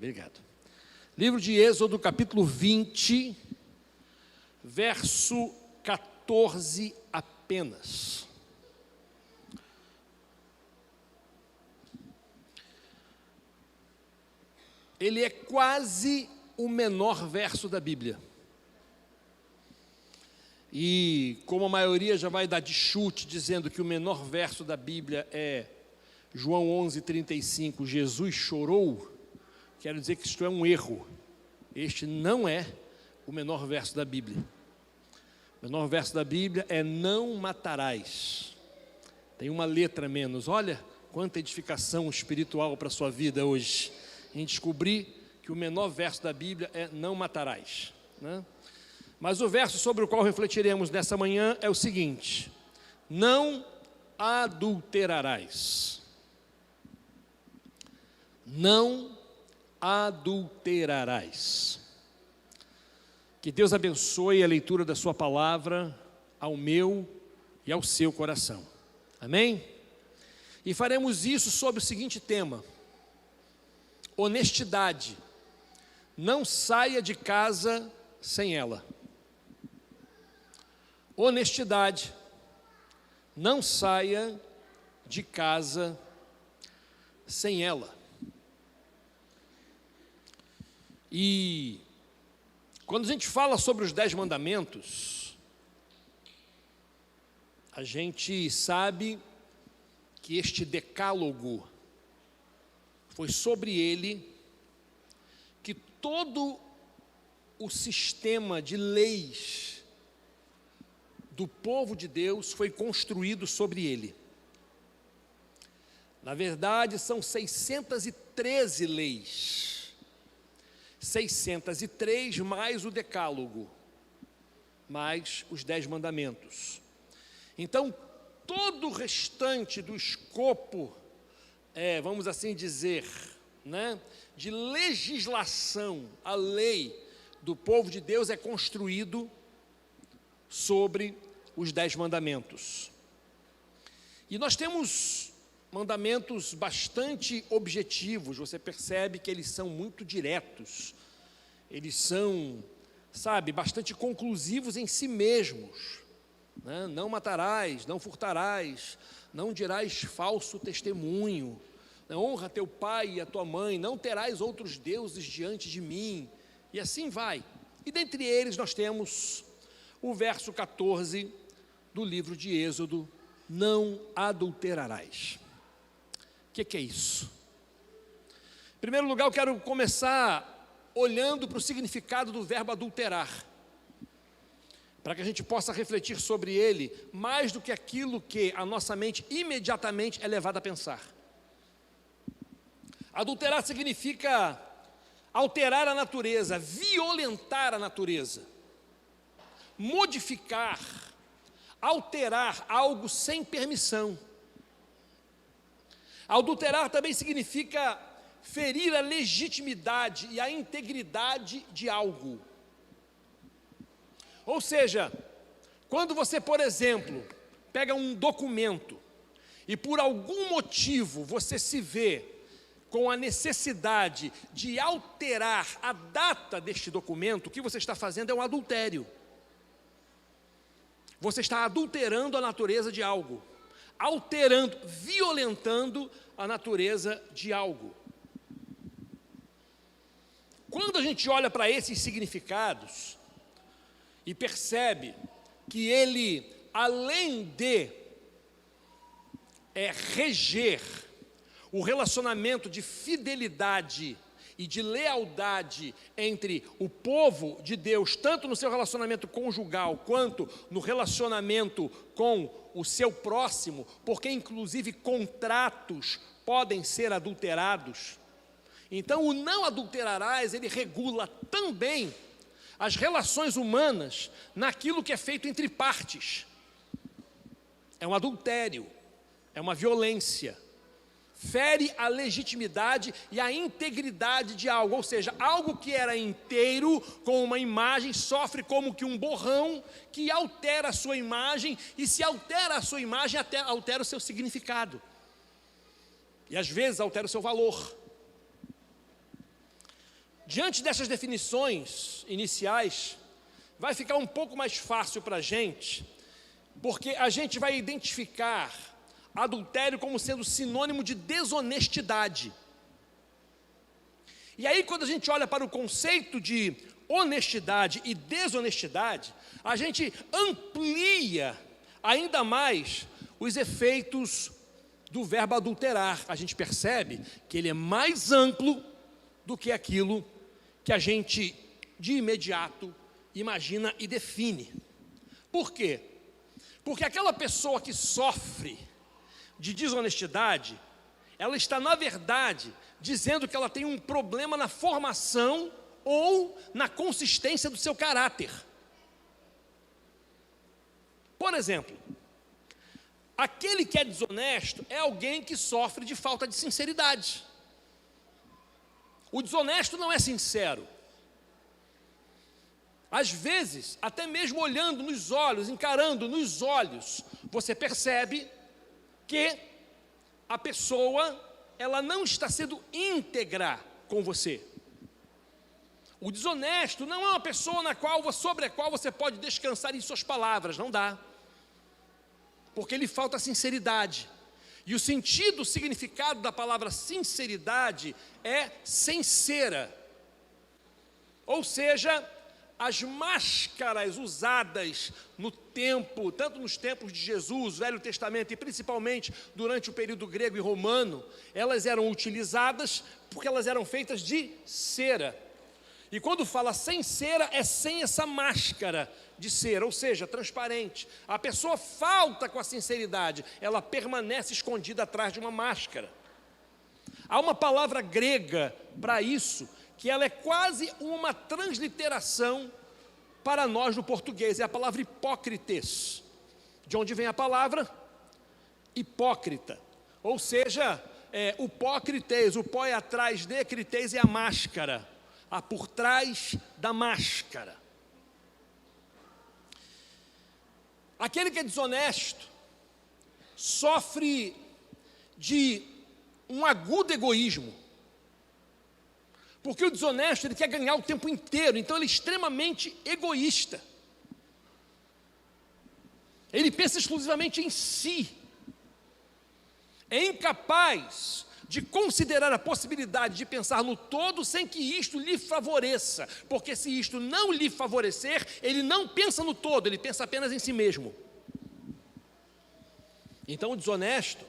obrigado. Livro de Êxodo, capítulo 20, verso 14 apenas. Ele é quase o menor verso da Bíblia. E como a maioria já vai dar de chute, dizendo que o menor verso da Bíblia é João 11:35, Jesus chorou, quero dizer que isto é um erro. Este não é o menor verso da Bíblia. O menor verso da Bíblia é não matarás. Tem uma letra menos. Olha quanta edificação espiritual para a sua vida hoje, em descobrir que o menor verso da Bíblia é não matarás, né? Mas o verso sobre o qual refletiremos nessa manhã é o seguinte: não adulterarás. Não adulterarás. Que Deus abençoe a leitura da sua palavra ao meu e ao seu coração. Amém? E faremos isso sobre o seguinte tema: honestidade. Não saia de casa sem ela. Honestidade. Não saia de casa sem ela. E quando a gente fala sobre os 10 mandamentos, a gente sabe que este decálogo foi sobre ele que todo o sistema de leis do povo de Deus foi construído sobre ele. Na verdade, são 613 leis. 603 mais o decálogo, mais os 10 mandamentos. Então, todo o restante do escopo, vamos assim dizer, né, de legislação, a lei do povo de Deus é construído sobre os 10 mandamentos. E nós temos mandamentos bastante objetivos. Você percebe que eles são muito diretos, eles são, bastante conclusivos em si mesmos, né? Não matarás, não furtarás, não dirás falso testemunho, honra teu pai e a tua mãe, não terás outros deuses diante de mim, e assim vai. E dentre eles nós temos o verso 14 do livro de Êxodo: não adulterarás. O que é isso? Em primeiro lugar, eu quero começar olhando para o significado do verbo adulterar, para que a gente possa refletir sobre ele mais do que aquilo que a nossa mente imediatamente é levada a pensar. Adulterar significa alterar a natureza, violentar a natureza, modificar, alterar algo sem permissão. Adulterar também significa ferir a legitimidade e a integridade de algo. Ou seja, quando você, por exemplo, pega um documento e por algum motivo você se vê com a necessidade de alterar a data deste documento, o que você está fazendo é um adultério. Você está adulterando a natureza de algo, alterando, violentando a natureza de algo. Quando a gente olha para esses significados e percebe que ele, além de reger o relacionamento de fidelidade e de lealdade entre o povo de Deus, tanto no seu relacionamento conjugal, quanto no relacionamento com o seu próximo, porque inclusive contratos podem ser adulterados. Então, o não adulterarás, ele regula também as relações humanas naquilo que é feito entre partes. É um adultério, é uma violência. Fere a legitimidade e a integridade de algo, ou seja, algo que era inteiro com uma imagem sofre como que um borrão que altera a sua imagem, e se altera a sua imagem, até altera o seu significado e às vezes altera o seu valor. Diante dessas definições iniciais, vai ficar um pouco mais fácil para a gente, porque a gente vai identificar adultério como sendo sinônimo de desonestidade. E aí, quando a gente olha para o conceito de honestidade e desonestidade, a gente amplia ainda mais os efeitos do verbo adulterar. A gente percebe que ele é mais amplo do que aquilo que a gente, de imediato, imagina e define. Por quê? Porque aquela pessoa que sofre de desonestidade, ela está, na verdade, dizendo que ela tem um problema na formação ou na consistência do seu caráter. Por exemplo, aquele que é desonesto é alguém que sofre de falta de sinceridade. O desonesto não é sincero. Às vezes, até mesmo olhando nos olhos, encarando nos olhos, você percebe que a pessoa, ela não está sendo íntegra com você. O desonesto não é uma pessoa sobre a qual você pode descansar em suas palavras, não dá. Porque lhe falta sinceridade. E o sentido, o significado da palavra sinceridade é sincera. Ou seja, as máscaras usadas no tempo, tanto nos tempos de Jesus, Velho Testamento, e principalmente durante o período grego e romano, elas eram utilizadas porque elas eram feitas de cera. E quando fala sem cera, é sem essa máscara de cera, ou seja, transparente. A pessoa falta com a sinceridade, ela permanece escondida atrás de uma máscara. Há uma palavra grega para isso, que ela é quase uma transliteração para nós no português, é a palavra hipócrites, de onde vem a palavra hipócrita, ou seja, o pócrites, o pó é atrás de, crites é a máscara, a por trás da máscara. Aquele que é desonesto sofre de um agudo egoísmo, porque o desonesto ele quer ganhar o tempo inteiro, então ele é extremamente egoísta. Ele pensa exclusivamente em si, é incapaz de considerar a possibilidade de pensar no todo sem que isto lhe favoreça, porque se isto não lhe favorecer, ele não pensa no todo, ele pensa apenas em si mesmo. Então o desonesto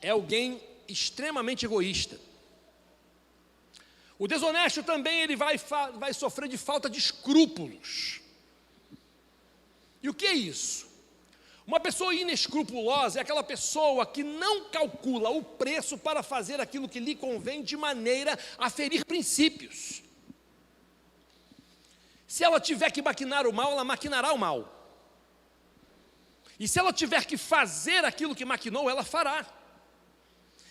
é alguém extremamente egoísta. O desonesto também ele vai sofrer de falta de escrúpulos. E o que é isso? Uma pessoa inescrupulosa é aquela pessoa que não calcula o preço para fazer aquilo que lhe convém de maneira a ferir princípios. Se ela tiver que maquinar o mal, ela maquinará o mal. E se ela tiver que fazer aquilo que maquinou, ela fará.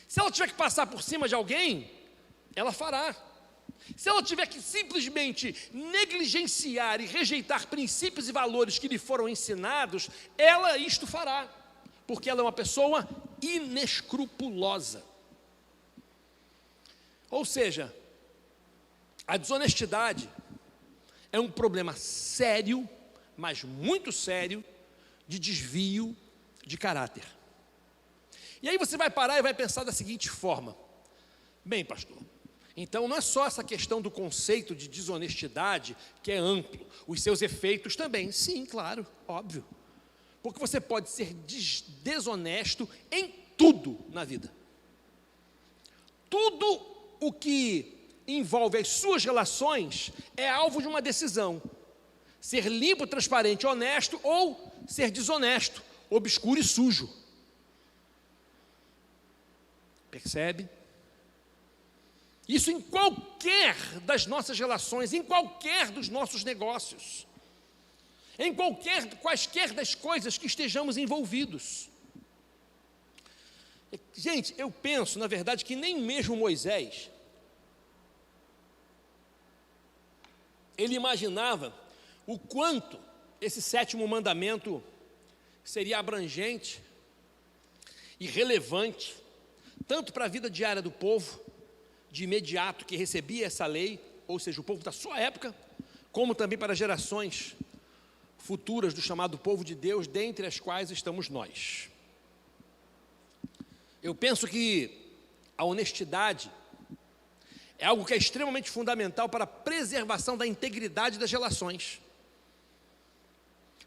Se ela tiver que passar por cima de alguém, ela fará. Se ela tiver que simplesmente negligenciar e rejeitar princípios e valores que lhe foram ensinados, ela isto fará, porque ela é uma pessoa inescrupulosa. Ou seja, a desonestidade é um problema sério, mas muito sério, de desvio de caráter. E aí você vai parar e vai pensar da seguinte forma: bem, pastor, então não é só essa questão do conceito de desonestidade que é amplo, os seus efeitos também. Sim, claro, óbvio. Porque você pode ser desonesto em tudo na vida. Tudo o que envolve as suas relações é alvo de uma decisão: ser limpo, transparente, honesto ou ser desonesto, obscuro e sujo. Percebe? Isso em qualquer das nossas relações, em qualquer dos nossos negócios, em quaisquer das coisas que estejamos envolvidos. Gente, eu penso, na verdade, que nem mesmo Moisés, ele imaginava o quanto esse 7º mandamento seria abrangente e relevante, tanto para a vida diária do povo, de imediato que recebia essa lei, ou seja, o povo da sua época, como também para gerações futuras do chamado povo de Deus, dentre as quais estamos nós. Eu penso que a honestidade é algo que é extremamente fundamental para a preservação da integridade das relações,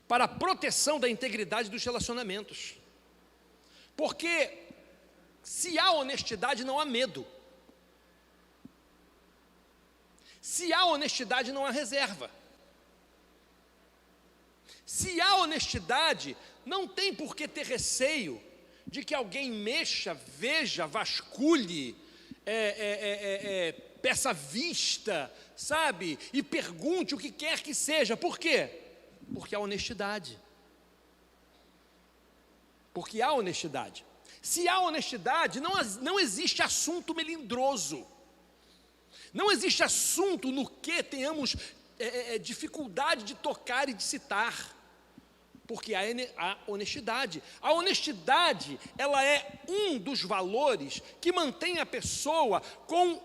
para a proteção da integridade dos relacionamentos. Porque se há honestidade, não há medo. Se há honestidade, não há reserva. Se há honestidade, não tem por que ter receio de que alguém mexa, veja, vasculhe, peça vista, sabe? E pergunte o que quer que seja. Por quê? Porque há honestidade. Porque há honestidade. Se há honestidade, não existe assunto melindroso. Não existe assunto no que tenhamos dificuldade de tocar e de citar. Porque há honestidade. A honestidade, ela é um dos valores que mantém a pessoa com,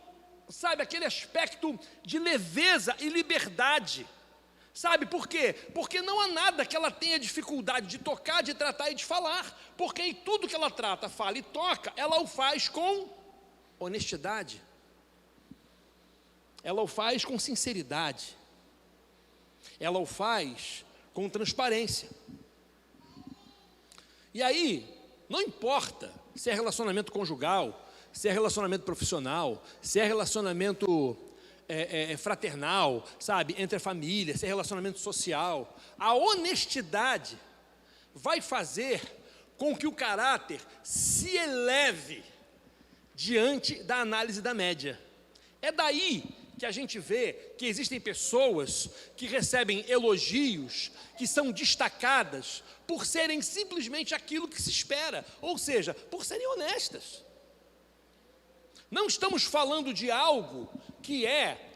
sabe, aquele aspecto de leveza e liberdade. Sabe por quê? Porque não há nada que ela tenha dificuldade de tocar, de tratar e de falar. Porque em tudo que ela trata, fala e toca, ela o faz com honestidade. Ela o faz com sinceridade. Ela o faz com transparência. E aí, não importa se é relacionamento conjugal, se é relacionamento profissional, se é relacionamento fraternal, sabe, entre a família, se é relacionamento social, a honestidade vai fazer com que o caráter se eleve diante da análise da média. É daí que a gente vê que existem pessoas que recebem elogios, que são destacadas por serem simplesmente aquilo que se espera, ou seja, por serem honestas. Não estamos falando de algo que é,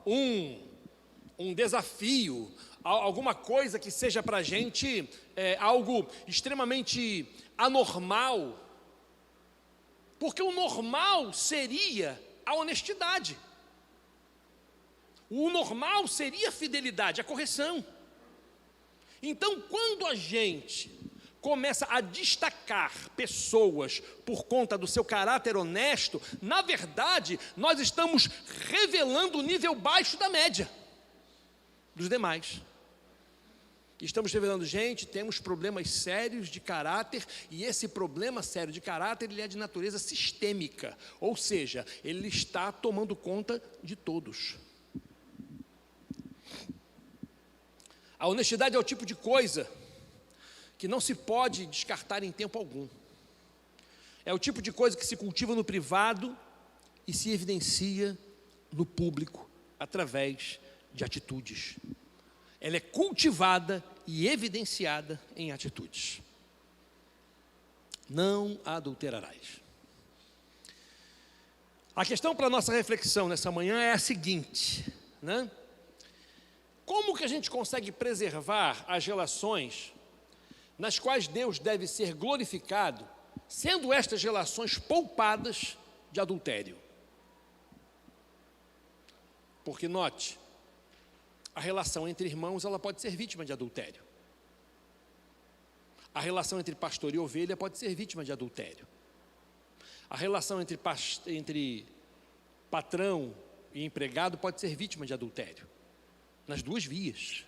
um desafio, alguma coisa que seja para a gente algo extremamente anormal, porque o normal seria a honestidade. O normal seria a fidelidade, a correção. Então, quando a gente começa a destacar pessoas por conta do seu caráter honesto, na verdade, nós estamos revelando o nível baixo da média dos demais. Estamos revelando, gente, temos problemas sérios de caráter, e esse problema sério de caráter, ele é de natureza sistêmica, ou seja, ele está tomando conta de todos. A honestidade é o tipo de coisa que não se pode descartar em tempo algum. É o tipo de coisa que se cultiva no privado e se evidencia no público através de atitudes. Ela é cultivada e evidenciada em atitudes. Não adulterarás. A questão para a nossa reflexão nessa manhã é a seguinte, né? Como que a gente consegue preservar as relações nas quais Deus deve ser glorificado, sendo estas relações poupadas de adultério? Porque, note, a relação entre irmãos, ela pode ser vítima de adultério. A relação entre pastor e ovelha pode ser vítima de adultério. A relação entre patrão e empregado pode ser vítima de adultério. Nas duas vias.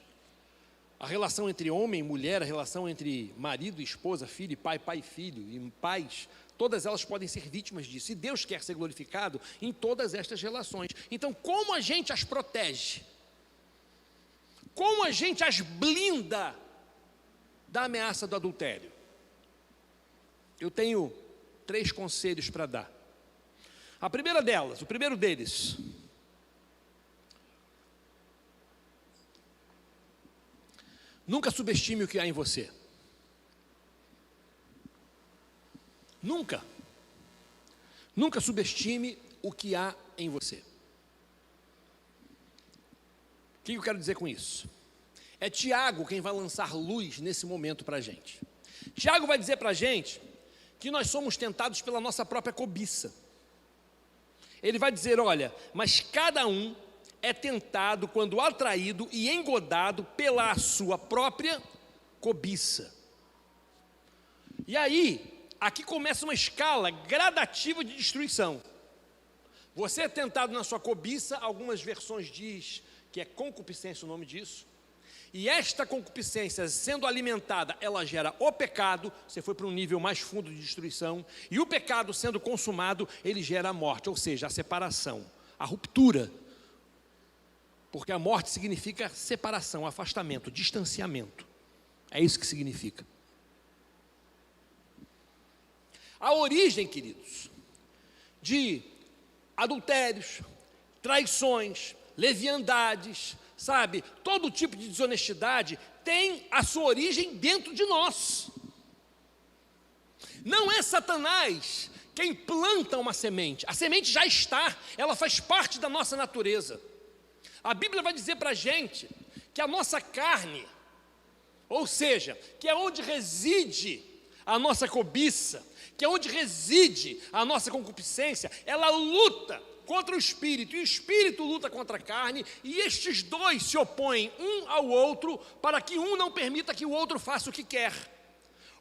A relação entre homem e mulher, a relação entre marido e esposa, filho e pai, pai e filho, e pais, todas elas podem ser vítimas disso. E Deus quer ser glorificado em todas estas relações. Então, como a gente as protege? Como a gente as blinda da ameaça do adultério? Eu tenho 3 conselhos para dar. A primeira delas, o primeiro deles: nunca subestime o que há em você. Nunca. Nunca subestime o que há em você. O que eu quero dizer com isso? É Tiago quem vai lançar luz nesse momento para a gente. Tiago vai dizer para a gente que nós somos tentados pela nossa própria cobiça. Ele vai dizer, olha, mas cada um é tentado quando atraído e engodado pela sua própria cobiça. E aí, aqui começa uma escala gradativa de destruição. Você é tentado na sua cobiça, algumas versões diz que é concupiscência o nome disso. E esta concupiscência sendo alimentada, ela gera o pecado, você foi para um nível mais fundo de destruição, e o pecado sendo consumado, ele gera a morte, ou seja, a separação, a ruptura. Porque a morte significa separação, afastamento, distanciamento. É isso que significa. A origem, queridos, de adultérios, traições, leviandades, sabe, todo tipo de desonestidade tem a sua origem dentro de nós. Não é Satanás quem planta uma semente, a semente já está, ela faz parte da nossa natureza. A Bíblia vai dizer para a gente que a nossa carne, ou seja, que é onde reside a nossa cobiça, que é onde reside a nossa concupiscência, ela luta contra o espírito, e o espírito luta contra a carne, e estes dois se opõem um ao outro, para que um não permita que o outro faça o que quer.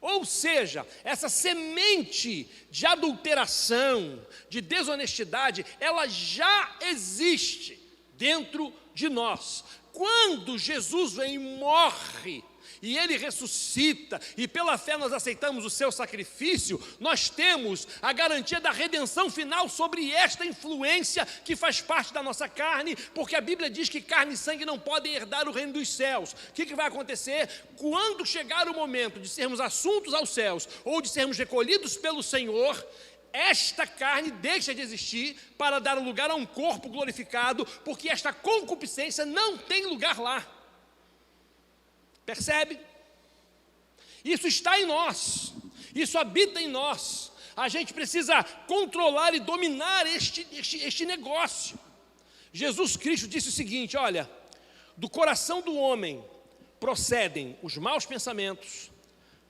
Ou seja, essa semente de adulteração, de desonestidade, ela já existe dentro de nós. Quando Jesus vem e morre, e Ele ressuscita, e pela fé nós aceitamos o seu sacrifício, nós temos a garantia da redenção final sobre esta influência que faz parte da nossa carne, porque a Bíblia diz que carne e sangue não podem herdar o reino dos céus. O que vai acontecer? Quando chegar o momento de sermos assuntos aos céus, ou de sermos recolhidos pelo Senhor, esta carne deixa de existir para dar lugar a um corpo glorificado, porque esta concupiscência não tem lugar lá. Percebe? Isso está em nós, isso habita em nós. A gente precisa controlar e dominar este negócio. Jesus Cristo disse o seguinte: olha, do coração do homem procedem os maus pensamentos,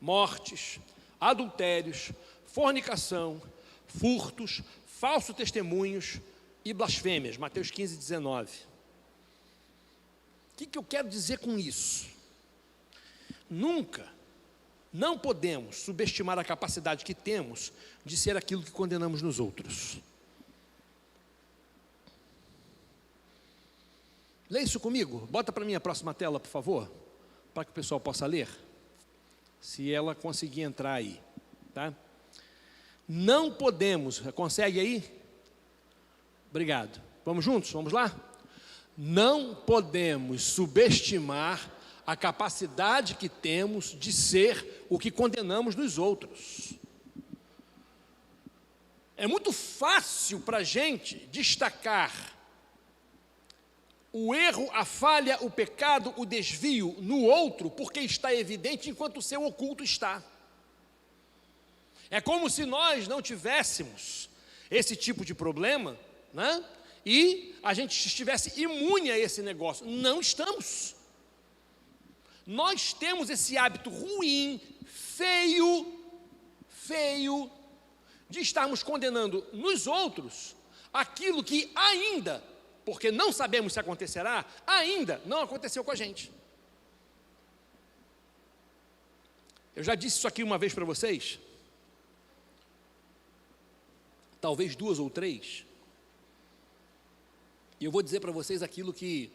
mortes, adultérios, fornicação, furtos, falsos testemunhos e blasfêmias. Mateus 15, 19. O que eu quero dizer com isso? Nunca, não podemos subestimar a capacidade que temos de ser aquilo que condenamos nos outros. Lê isso comigo, bota para mim a próxima tela, por favor, para que o pessoal possa ler, se ela conseguir entrar aí, tá? Não podemos, consegue aí? Obrigado. Vamos juntos, vamos lá? Não podemos subestimar a capacidade que temos de ser o que condenamos nos outros. É muito fácil para a gente destacar o erro, a falha, o pecado, o desvio no outro, porque está evidente enquanto o seu oculto está. É como se nós não tivéssemos esse tipo de problema, né? E a gente estivesse imune a esse negócio. Não estamos. Nós temos esse hábito ruim, feio, de estarmos condenando nos outros aquilo que ainda, porque não sabemos se acontecerá, ainda não aconteceu com a gente. Eu já disse isso aqui uma vez para vocês, talvez 2 ou 3, e eu vou dizer para vocês aquilo que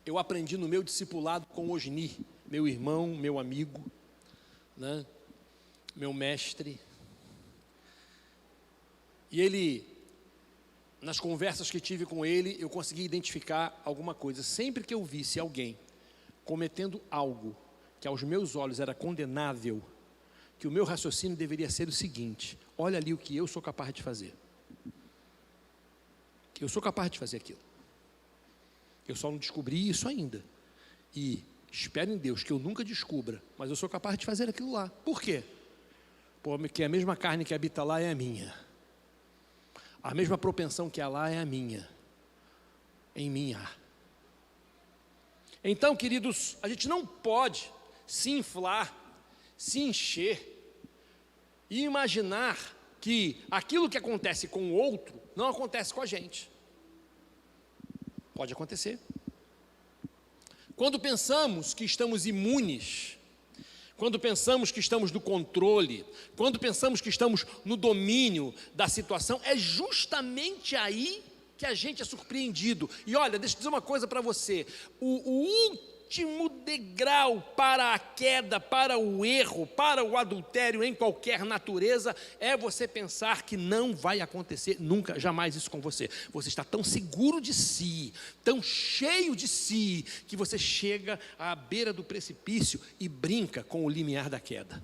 eu aprendi no meu discipulado com o Osni, meu irmão, meu amigo, né? Meu mestre. E ele, nas conversas que tive com ele, eu consegui identificar alguma coisa. Sempre que eu visse alguém cometendo algo que aos meus olhos era condenável, que o meu raciocínio deveria ser o seguinte: olha ali o que eu sou capaz de fazer. Eu sou capaz de fazer aquilo. Eu só não descobri isso ainda. E espero em Deus que eu nunca descubra, mas eu sou capaz de fazer aquilo lá. Por quê? Porque a mesma carne que habita lá é a minha. A mesma propensão que há lá é a minha. Em mim há. Então, queridos, a gente não pode se inflar, se encher e imaginar que aquilo que acontece com o outro não acontece com a gente. Pode acontecer. Quando pensamos que estamos imunes, quando pensamos que estamos no controle, quando pensamos que estamos no domínio da situação, é justamente aí que a gente é surpreendido. E olha, deixa eu dizer uma coisa para você, o último degrau para a queda, para o erro, para o adultério em qualquer natureza, é você pensar que não vai acontecer nunca, jamais isso com você. Você está tão seguro de si, tão cheio de si, que você chega à beira do precipício e brinca com o limiar da queda.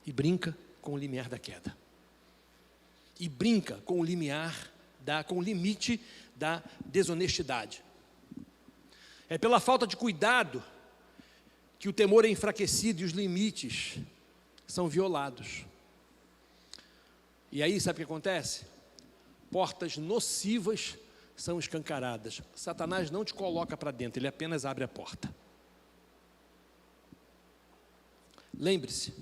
E brinca com o limiar da queda. E brinca com o limiar, com o limite da desonestidade. É pela falta de cuidado que o temor é enfraquecido e os limites são violados. E aí, sabe o que acontece? Portas nocivas são escancaradas. Satanás não te coloca para dentro, ele apenas abre a porta. Lembre-se,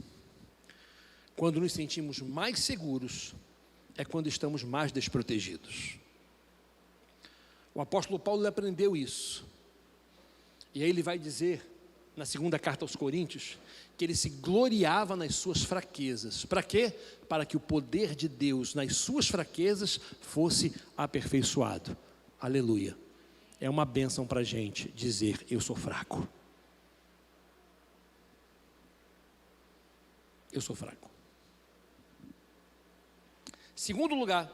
quando nos sentimos mais seguros, é quando estamos mais desprotegidos. O apóstolo Paulo aprendeu isso. E aí ele vai dizer, na segunda carta aos Coríntios, que ele se gloriava nas suas fraquezas. Para quê? Para que o poder de Deus nas suas fraquezas fosse aperfeiçoado. Aleluia. É uma bênção para a gente dizer, eu sou fraco. Eu sou fraco. Segundo lugar,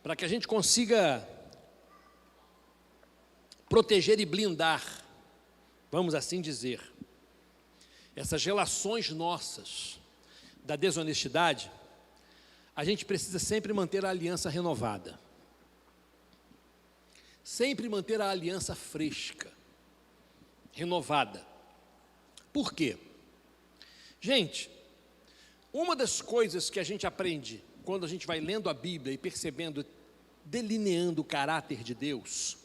para que a gente consiga proteger e blindar, vamos assim dizer, essas relações nossas da desonestidade, a gente precisa sempre manter a aliança renovada, sempre manter a aliança fresca, renovada. Por quê? Gente, uma das coisas que a gente aprende quando a gente vai lendo a Bíblia e percebendo, delineando o caráter de Deus,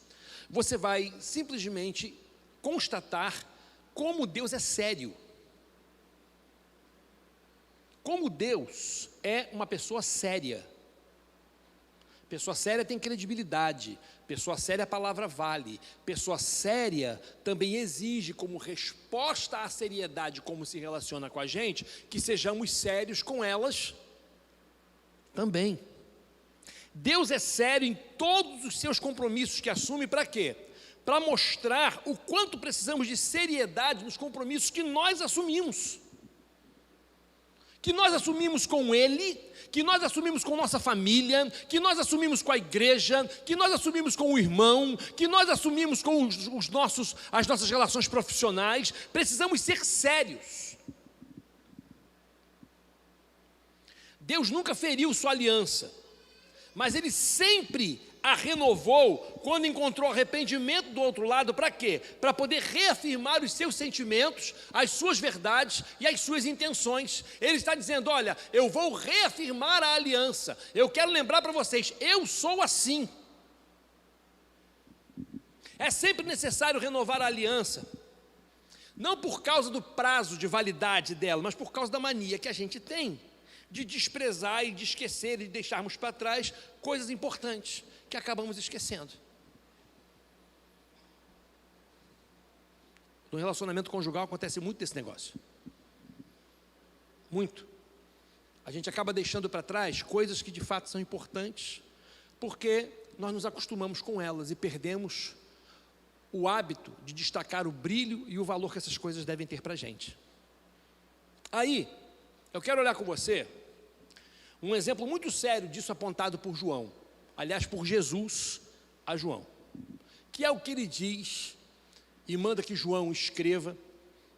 você vai simplesmente constatar como Deus é sério. Como Deus é uma pessoa séria. Pessoa séria tem credibilidade. Pessoa séria a palavra vale. Pessoa séria também exige como resposta à seriedade como se relaciona com a gente, que sejamos sérios com elas também. Deus é sério em todos os seus compromissos que assume, para quê? Para mostrar o quanto precisamos de seriedade nos compromissos que nós assumimos. Que nós assumimos com Ele, que nós assumimos com nossa família, que nós assumimos com a igreja, que nós assumimos com o irmão, que nós assumimos com as nossas relações profissionais. Precisamos ser sérios. Deus nunca feriu sua aliança, mas Ele sempre a renovou quando encontrou arrependimento do outro lado. Para quê? Para poder reafirmar os seus sentimentos, as suas verdades e as suas intenções. Ele está dizendo, olha, eu vou reafirmar a aliança, eu quero lembrar para vocês, eu sou assim. É sempre necessário renovar a aliança, não por causa do prazo de validade dela, mas por causa da mania que a gente tem de desprezar e de esquecer e de deixarmos para trás coisas importantes que acabamos esquecendo. No relacionamento conjugal acontece muito desse negócio. Muito. A gente acaba deixando para trás coisas que de fato são importantes, porque nós nos acostumamos com elas e perdemos o hábito de destacar o brilho e o valor que essas coisas devem ter para a gente. Aí, eu quero olhar com você um exemplo muito sério disso apontado por João, aliás, por Jesus a João, que é o que ele diz e manda que João escreva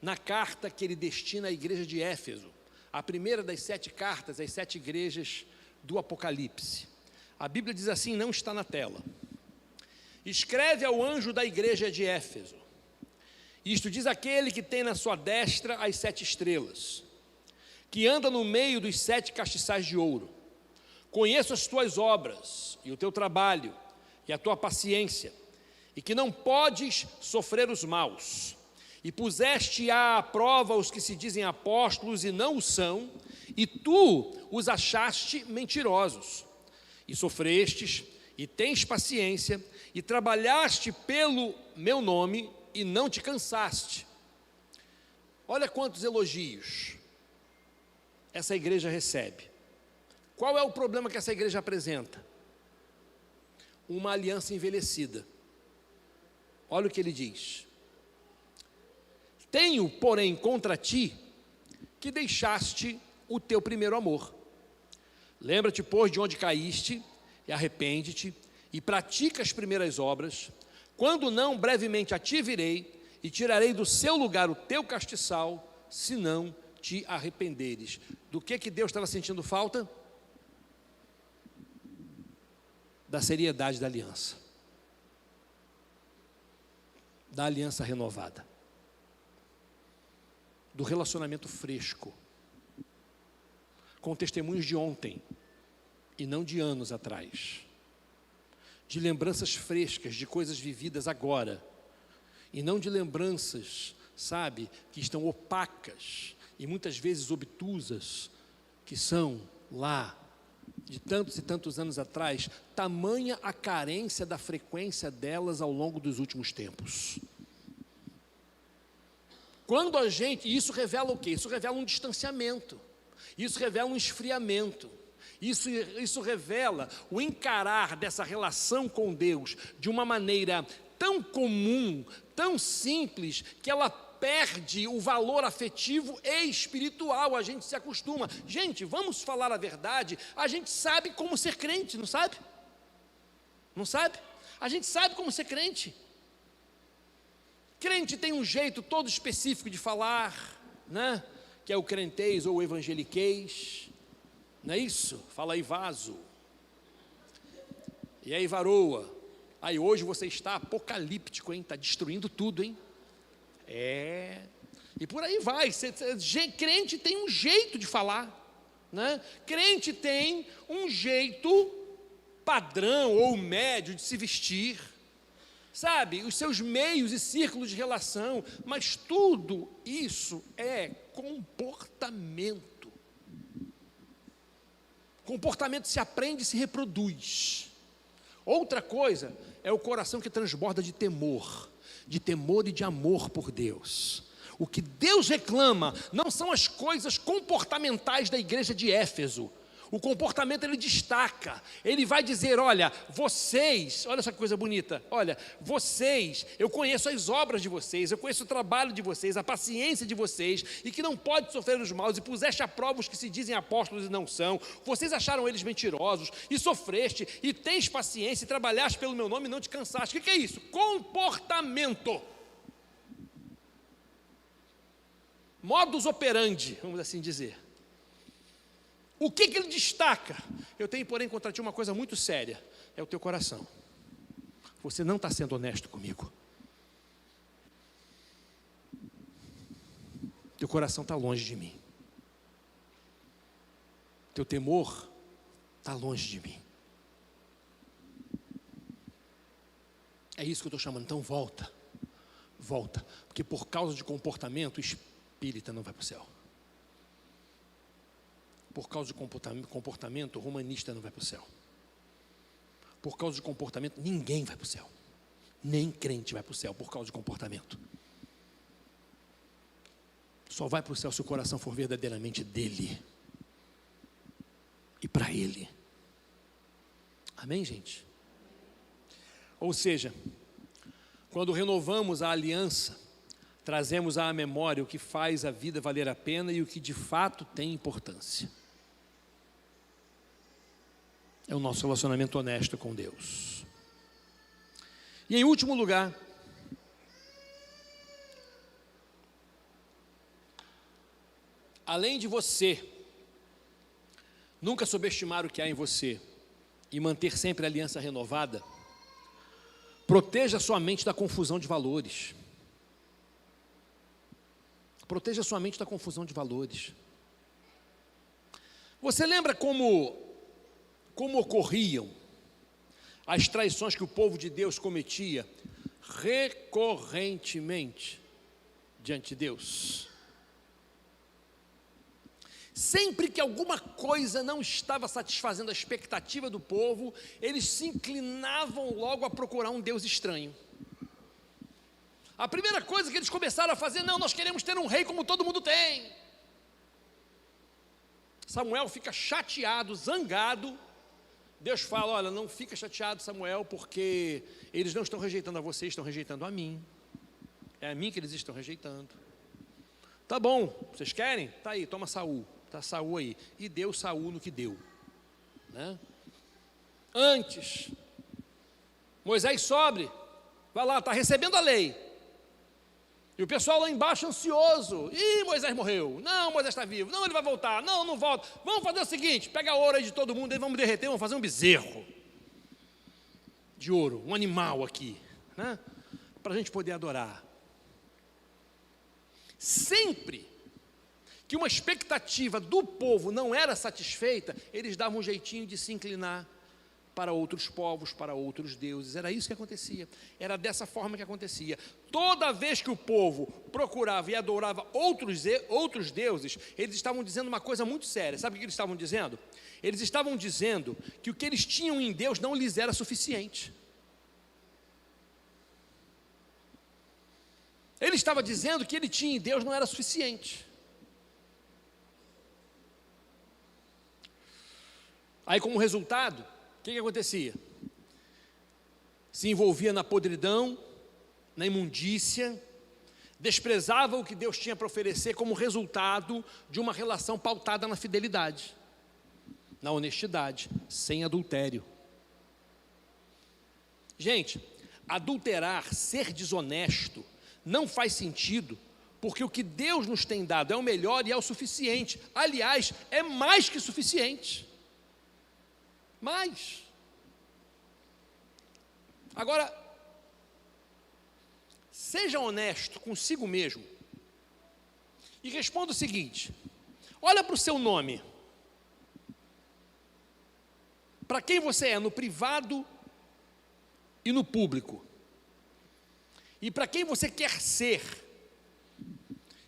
na carta que ele destina à igreja de Éfeso, a primeira das 7 cartas às 7 igrejas do Apocalipse. A Bíblia diz assim, não está na tela: escreve ao anjo da igreja de Éfeso, isto diz aquele que tem na sua destra as 7 estrelas, que anda no meio dos 7 castiçais de ouro. Conheço as tuas obras, e o teu trabalho, e a tua paciência, e que não podes sofrer os maus, e puseste à prova os que se dizem apóstolos e não o são, e tu os achaste mentirosos, e sofrestes, e tens paciência, e trabalhaste pelo meu nome, e não te cansaste. Olha quantos elogios essa igreja recebe. Qual é o problema que essa igreja apresenta? Uma aliança envelhecida. Olha o que ele diz: tenho, porém, contra ti, que deixaste o teu primeiro amor. Lembra-te, pois, de onde caíste, e arrepende-te, e pratica as primeiras obras. Quando não, brevemente a ti virei, e tirarei do seu lugar o teu castiçal, se não te arrependeres. Do que Deus estava sentindo falta? Da seriedade da aliança. Da aliança renovada. Do relacionamento fresco. Com testemunhos de ontem, e não de anos atrás. De lembranças frescas, de coisas vividas agora. E não de lembranças, sabe, que estão opacas e muitas vezes obtusas, que são lá, de tantos e tantos anos atrás, tamanha a carência da frequência delas ao longo dos últimos tempos. Quando a gente, isso revela o quê? Isso revela um distanciamento, isso revela um esfriamento, isso revela o encarar dessa relação com Deus de uma maneira tão comum, tão simples, que ela perde o valor afetivo e espiritual. A gente se acostuma. Gente, vamos falar a verdade, a gente sabe como ser crente, não sabe? Não sabe? A gente sabe como ser crente. Crente tem um jeito todo específico de falar, né? Que é o crentez ou o evangeliquez, não é isso? Fala aí, vaso. E aí, varoa. Aí hoje você está apocalíptico, hein? Está destruindo tudo, hein? E por aí vai. Crente tem um jeito de falar, né? Crente tem um jeito padrão ou médio de se vestir, sabe? Os seus meios e círculos de relação, mas tudo isso é comportamento. Comportamento se aprende e se reproduz. Outra coisa é o coração que transborda de temor e de amor por Deus. O que Deus reclama não são as coisas comportamentais da igreja de Éfeso. O comportamento ele destaca, ele vai dizer, olha, vocês, olha essa coisa bonita, olha, vocês, eu conheço as obras de vocês, eu conheço o trabalho de vocês, a paciência de vocês, e que não pode sofrer os maus, e puseste a prova os que se dizem apóstolos e não são, vocês acharam eles mentirosos, e sofreste, e tens paciência, e trabalhaste pelo meu nome e não te cansaste. O que é isso? Comportamento. Modus operandi, vamos assim dizer. O que ele destaca? Eu tenho, porém, contra ti uma coisa muito séria, é o teu coração. Você não está sendo honesto comigo. Teu coração está longe de mim. Teu temor está longe de mim. É isso que eu estou chamando. Então volta, porque por causa de comportamento, espírita não vai para o céu. Por causa de comportamento, o romanista não vai para o céu. Por causa de comportamento, ninguém vai para o céu. Nem crente vai para o céu por causa de comportamento. Só vai para o céu se o coração for verdadeiramente dele. E para ele. Amém, gente? Ou seja, quando renovamos a aliança, trazemos à memória o que faz a vida valer a pena e o que de fato tem importância. É o nosso relacionamento honesto com Deus. E em último lugar, além de você nunca subestimar o que há em você e manter sempre a aliança renovada, proteja sua mente da confusão de valores. Proteja sua mente da confusão de valores. Você lembra como ocorriam as traições que o povo de Deus cometia recorrentemente diante de Deus? Sempre que alguma coisa não estava satisfazendo a expectativa do povo, eles se inclinavam logo a procurar um Deus estranho. A primeira coisa que eles começaram a fazer, não, nós queremos ter um rei como todo mundo tem. Samuel fica chateado, zangado. Deus fala, olha, não fica chateado, Samuel, porque eles não estão rejeitando a você, estão rejeitando a mim. É a mim que eles estão rejeitando. Tá bom, vocês querem? Tá aí, toma Saul. Tá Saul aí. E deu Saul no que deu, né? Antes, Moisés sobe, vai lá, está recebendo a lei. E o pessoal lá embaixo ansioso. Ih, Moisés morreu. Não, Moisés está vivo. Não, ele vai voltar. Não, não volta. Vamos fazer o seguinte, pega ouro aí de todo mundo, aí vamos derreter, vamos fazer um bezerro de ouro, um animal aqui, né? Para a gente poder adorar. Sempre que uma expectativa do povo não era satisfeita, eles davam um jeitinho de se inclinar para outros povos, para outros deuses. Era isso que acontecia, era dessa forma que acontecia. Toda vez que o povo procurava e adorava outros deuses, eles estavam dizendo uma coisa muito séria. Sabe o que eles estavam dizendo? Eles estavam dizendo que o que eles tinham em Deus não lhes era suficiente. Ele estava dizendo que ele tinha em Deus não era suficiente. Aí, como resultado, o que acontecia? Se envolvia na podridão, na imundícia, desprezava o que Deus tinha para oferecer como resultado de uma relação pautada na fidelidade, na honestidade, sem adultério. Gente, adulterar, ser desonesto, não faz sentido, porque o que Deus nos tem dado é o melhor e é o suficiente. Aliás, é mais que suficiente. Mais. Agora, seja honesto consigo mesmo e responda o seguinte: olha para o seu nome. Para quem você é no privado e no público. E para quem você quer ser.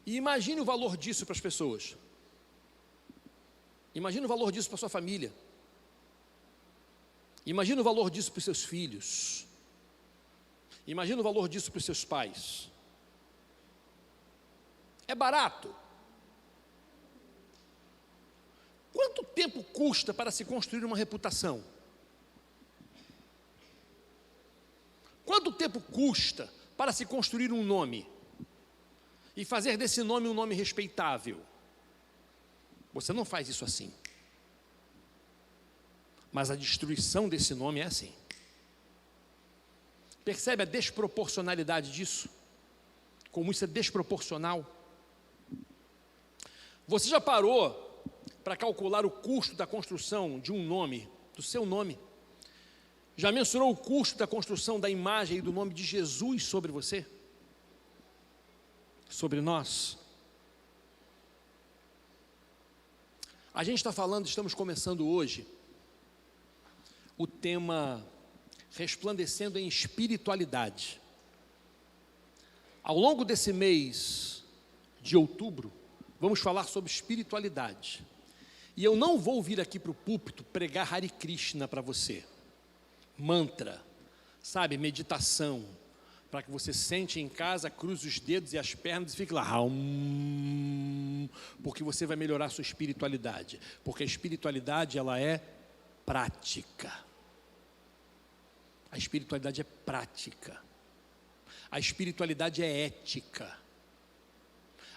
E imagine o valor disso para as pessoas. Imagine o valor disso para a sua família. Imagine o valor disso para os seus filhos. Imagine o valor disso para os seus pais. É barato? Quanto tempo custa para se construir uma reputação? Quanto tempo custa para se construir um nome? E fazer desse nome um nome respeitável? Você não faz isso assim. Mas a destruição desse nome é assim. Percebe a desproporcionalidade disso? Como isso é desproporcional? Você já parou para calcular o custo da construção de um nome, do seu nome? Já mensurou o custo da construção da imagem e do nome de Jesus sobre você? Sobre nós? A gente está falando, estamos começando hoje o tema resplandecendo em espiritualidade. Ao longo desse mês de outubro, vamos falar sobre espiritualidade. E eu não vou vir aqui para o púlpito pregar Hare Krishna para você. Mantra, sabe, meditação, para que você sente em casa, cruze os dedos e as pernas e fique lá, porque você vai melhorar a sua espiritualidade. Porque a espiritualidade, ela é prática. A espiritualidade é prática. A espiritualidade é ética.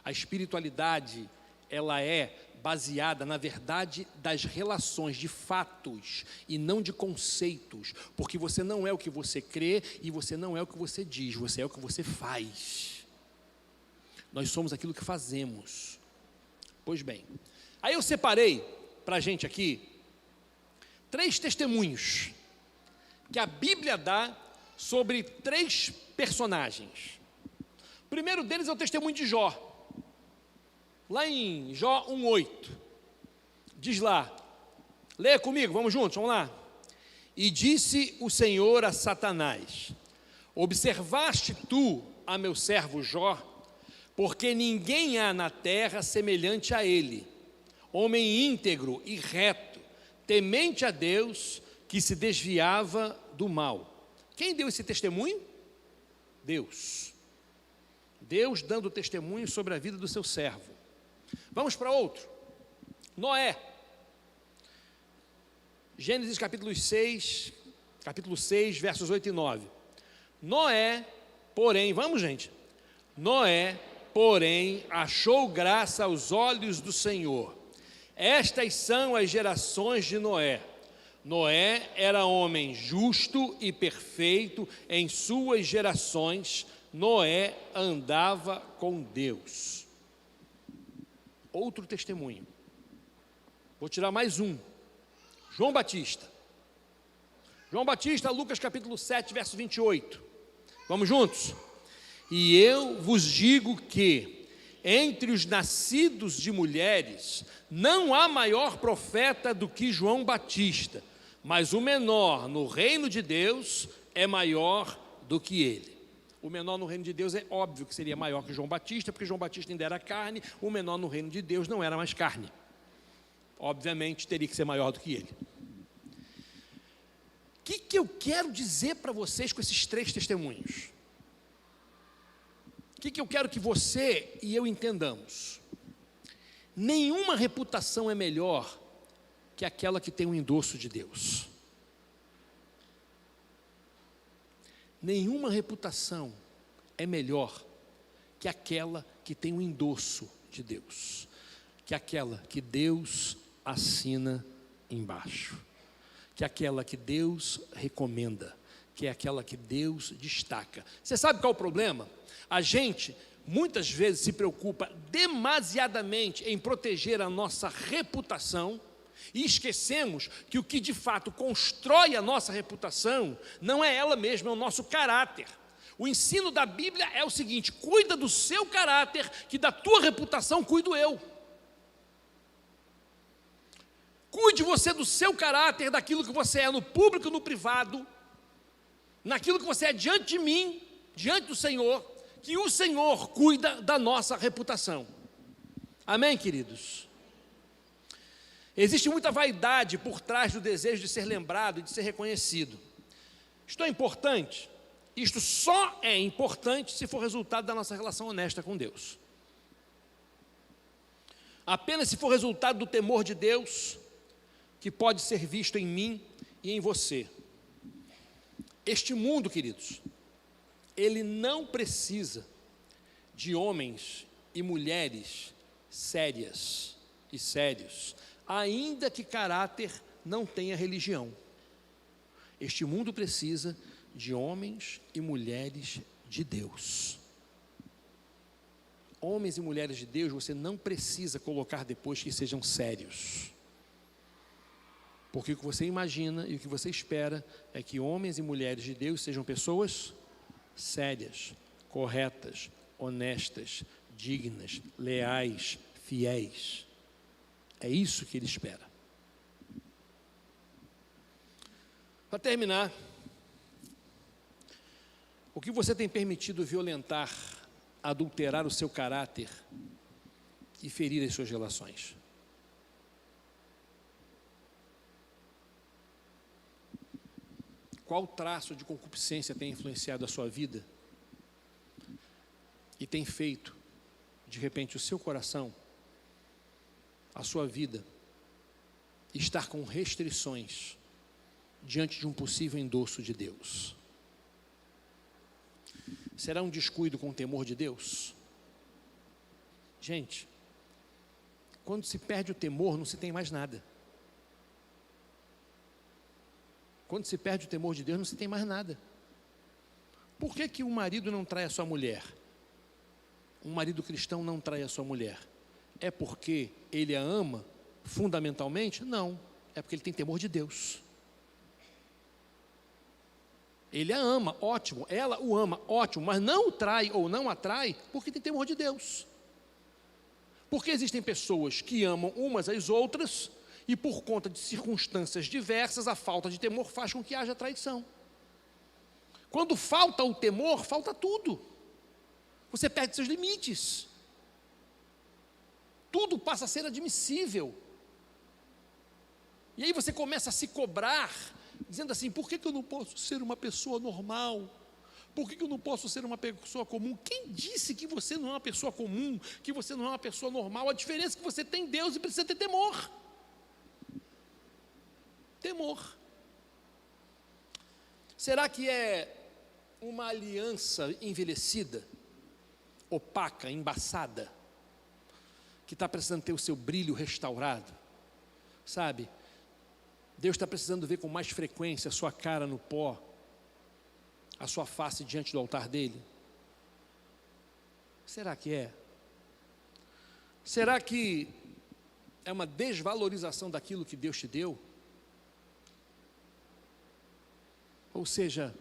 A espiritualidade, ela é baseada na verdade das relações, de fatos e não de conceitos, porque você não é o que você crê e você não é o que você diz, você é o que você faz. Nós somos aquilo que fazemos. Pois bem, aí eu separei para a gente aqui 3 testemunhos que a Bíblia dá sobre 3 personagens. O primeiro deles é o testemunho de Jó. Lá em Jó 1:8, diz lá, leia comigo, vamos juntos, vamos lá. E disse o Senhor a Satanás: observaste tu a meu servo Jó, porque ninguém há na terra semelhante a ele, homem íntegro e reto, temente a Deus, que se desviava do mal. Quem deu esse testemunho? Deus. Deus dando testemunho sobre a vida do seu servo. Vamos para outro. Noé. Gênesis capítulo 6, versos 8 e 9. Noé, porém, vamos gente. Noé, porém, achou graça aos olhos do Senhor. Estas são as gerações de Noé. Noé era homem justo e perfeito em suas gerações. Noé andava com Deus. Outro testemunho. Vou tirar mais um. João Batista. João Batista, Lucas capítulo 7, verso 28. Vamos juntos? E eu vos digo que entre os nascidos de mulheres não há maior profeta do que João Batista, mas o menor no reino de Deus é maior do que ele. O menor no reino de Deus é óbvio que seria maior que João Batista, porque João Batista ainda era carne, o menor no reino de Deus não era mais carne. Obviamente teria que ser maior do que ele. O que eu quero dizer para vocês com esses 3 testemunhos? O que eu quero que você e eu entendamos? Nenhuma reputação é melhor que aquela que tem o endosso de Deus. Nenhuma reputação é melhor que aquela que tem o endosso de Deus, que aquela que Deus assina embaixo, que aquela que Deus recomenda, que é aquela que Deus destaca. Você sabe qual é o problema? A gente muitas vezes se preocupa demasiadamente em proteger a nossa reputação e esquecemos que o que de fato constrói a nossa reputação não é ela mesma, é o nosso caráter. O ensino da Bíblia é o seguinte: cuida do seu caráter, que da tua reputação cuido eu. Cuide você do seu caráter, daquilo que você é no público e no privado, naquilo que você é diante de mim, diante do Senhor, que o Senhor cuida da nossa reputação. Amém, queridos? Existe muita vaidade por trás do desejo de ser lembrado e de ser reconhecido. Isto é importante? Isto só é importante se for resultado da nossa relação honesta com Deus. Apenas se for resultado do temor de Deus, que pode ser visto em mim e em você. Este mundo, queridos, ele não precisa de homens e mulheres sérias e sérios, ainda que caráter não tenha religião. Este mundo precisa de homens e mulheres de Deus. Homens e mulheres de Deus, você não precisa colocar depois que sejam sérios. Porque o que você imagina e o que você espera é que homens e mulheres de Deus sejam pessoas sérias, corretas, honestas, dignas, leais, fiéis. É isso que ele espera. Para terminar, o que você tem permitido violentar, adulterar o seu caráter e ferir as suas relações? Qual traço de concupiscência tem influenciado a sua vida e tem feito, de repente, o seu coração, a sua vida, estar com restrições diante de um possível endosso de Deus? Será um descuido com o temor de Deus? Gente, quando se perde o temor, não se tem mais nada. Quando se perde o temor de Deus, não se tem mais nada. Por que o marido não trai a sua mulher? Um marido cristão não trai a sua mulher. É porque ele a ama fundamentalmente? Não. É porque ele tem temor de Deus. Ele a ama, ótimo. Ela o ama, ótimo. Mas não o trai ou não a trai porque tem temor de Deus. Porque existem pessoas que amam umas às outras e por conta de circunstâncias diversas, a falta de temor faz com que haja traição. Quando falta o temor, falta tudo. Você perde seus limites. tudo passa a ser admissível. E aí você começa a se cobrar, dizendo assim: por que eu não posso ser uma pessoa normal? Por que eu não posso ser uma pessoa comum? Quem disse que você não é uma pessoa comum, que você não é uma pessoa normal? A diferença é que você tem Deus e precisa ter temor. Temor. Será que é uma aliança envelhecida, opaca, embaçada, que está precisando ter o seu brilho restaurado? Sabe? Deus está precisando ver com mais frequência a sua cara no pó, a sua face diante do altar dele. Será que é? Será que é uma desvalorização daquilo que Deus te deu? Ou seja,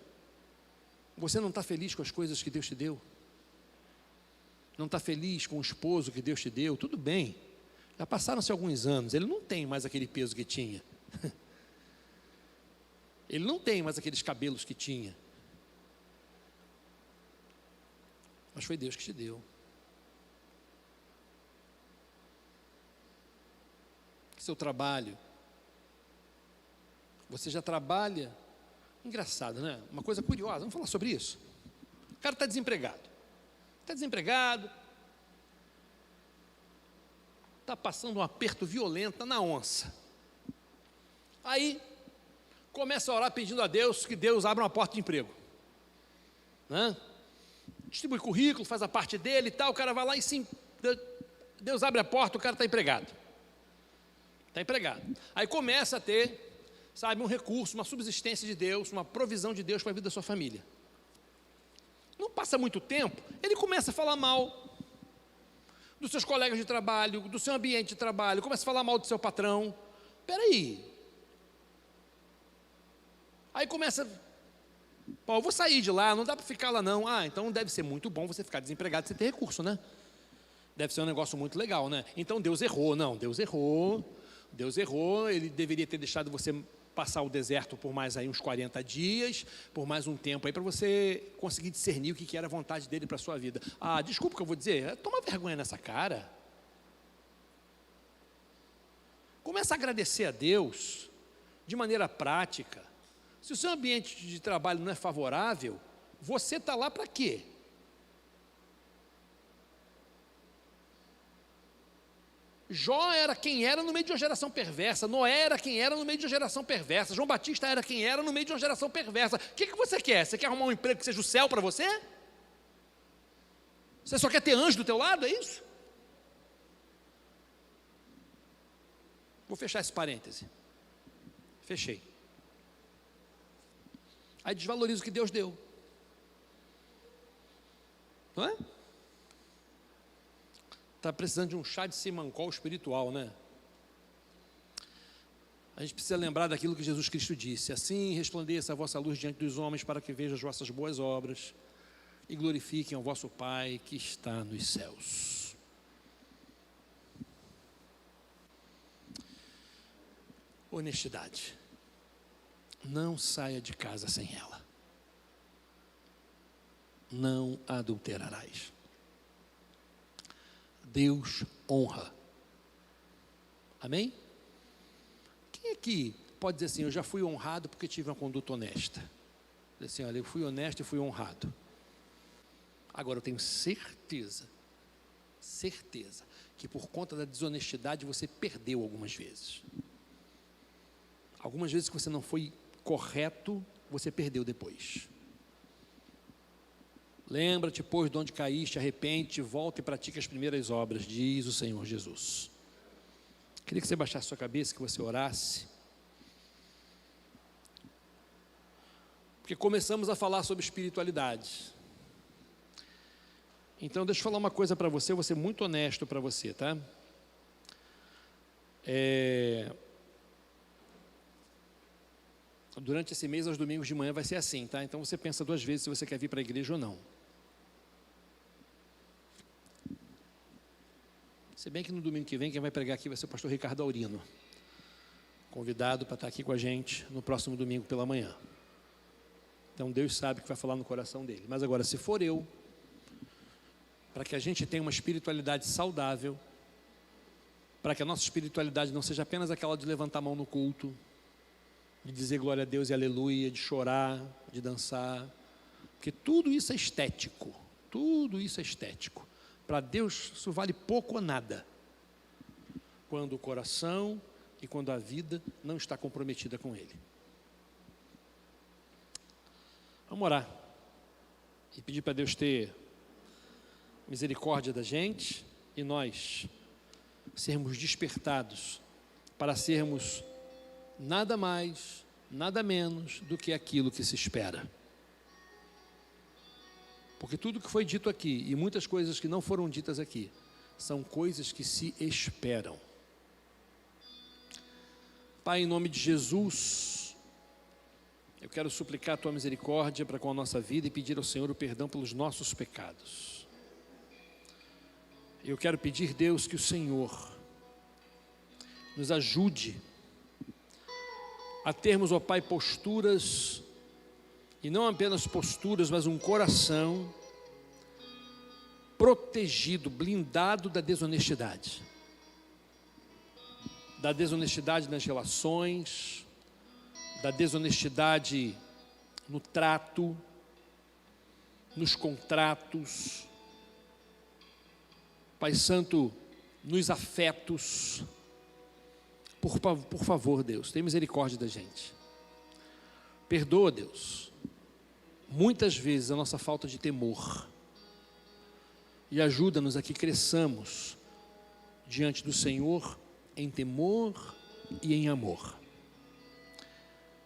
você não está feliz com as coisas que Deus te deu? Não está feliz com o esposo que Deus te deu? Tudo bem, já passaram-se alguns anos, ele não tem mais aquele peso que tinha. Ele não tem mais aqueles cabelos que tinha. Mas foi Deus que te deu. Seu trabalho. Você já trabalha. Engraçado, né? Uma coisa curiosa, vamos falar sobre isso. O cara está desempregado. Está desempregado. Está passando um aperto violento, está na onça. Aí, começa a orar pedindo a Deus que Deus abra uma porta de emprego. Né? Distribui currículo, faz a parte dele e tal, o cara vai lá e sim, Deus abre a porta, o cara está empregado. Está empregado. Aí começa a ter, sabe, um recurso, uma subsistência de Deus, uma provisão de Deus para a vida da sua família. Não passa muito tempo, ele começa a falar mal dos seus colegas de trabalho, do seu ambiente de trabalho, começa a falar mal do seu patrão. Espera aí. Aí começa, pô, eu vou sair de lá, não dá para ficar lá não. Ah, então deve ser muito bom você ficar desempregado e você ter recurso, né? Deve ser um negócio muito legal, né? Então Deus errou. Não, Deus errou, ele deveria ter deixado você passar o deserto por mais aí uns 40 dias, por mais um tempo aí, para você conseguir discernir o que era a vontade dele para a sua vida. Ah, desculpa o que eu vou dizer, toma vergonha nessa cara. Começa a agradecer a Deus de maneira prática. Se o seu ambiente de trabalho não é favorável, você está lá para quê? Jó era quem era no meio de uma geração perversa, Noé era quem era no meio de uma geração perversa, João Batista era quem era no meio de uma geração perversa. O que você quer? Você quer arrumar um emprego que seja o céu para você? Você só quer ter anjo do teu lado, é isso? Vou fechar esse parêntese. Fechei. Aí desvaloriza o que Deus deu. Não é? Está precisando de um chá de simancol espiritual, né? A gente precisa lembrar daquilo que Jesus Cristo disse: assim resplandeça a vossa luz diante dos homens, para que vejam as vossas boas obras e glorifiquem ao vosso Pai que está nos céus. Honestidade. Não saia de casa sem ela. Não adulterarás. Deus honra. Amém? Quem aqui pode dizer assim: eu já fui honrado porque tive uma conduta honesta? Diz assim: olha, eu fui honesto e fui honrado. Agora eu tenho certeza que por conta da desonestidade você perdeu algumas vezes. Algumas vezes que você não foi correto, você perdeu depois. Lembra-te, pois, de onde caíste, arrepende-te, volta e pratica as primeiras obras, diz o Senhor Jesus. Queria que você baixasse sua cabeça, que você orasse. Porque começamos a falar sobre espiritualidade. Então, deixa eu falar uma coisa para você, eu vou ser muito honesto para você, tá? Durante esse mês, aos domingos de manhã, vai ser assim, tá? Então, você pensa duas vezes se você quer vir para a igreja ou não. Se bem que no domingo que vem, quem vai pregar aqui vai ser o pastor Ricardo Aurino, convidado para estar aqui com a gente no próximo domingo pela manhã. Então Deus sabe o que vai falar no coração dele. Mas agora, se for eu, para que a gente tenha uma espiritualidade saudável, para que a nossa espiritualidade não seja apenas aquela de levantar a mão no culto, de dizer glória a Deus e aleluia, de chorar, de dançar, porque tudo isso é estético, tudo isso é estético. Para Deus isso vale pouco ou nada, quando o coração e quando a vida não está comprometida com Ele. Vamos orar e pedir para Deus ter misericórdia da gente e nós sermos despertados para sermos nada mais, nada menos do que aquilo que se espera. Porque tudo que foi dito aqui e muitas coisas que não foram ditas aqui são coisas que se esperam. Pai, em nome de Jesus, eu quero suplicar a Tua misericórdia para com a nossa vida e pedir ao Senhor o perdão pelos nossos pecados. Eu quero pedir, Deus, que o Senhor nos ajude a termos, ó Pai, posturas, e não apenas posturas, mas um coração protegido, blindado da desonestidade. Da desonestidade nas relações, da desonestidade no trato, nos contratos, Pai Santo, nos afetos. Por favor, Deus, tenha misericórdia da gente. Perdoa, Deus, muitas vezes a nossa falta de temor, e ajuda-nos a que cresçamos diante do Senhor em temor e em amor.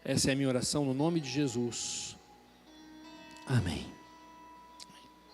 Essa é a minha oração no nome de Jesus. Amém.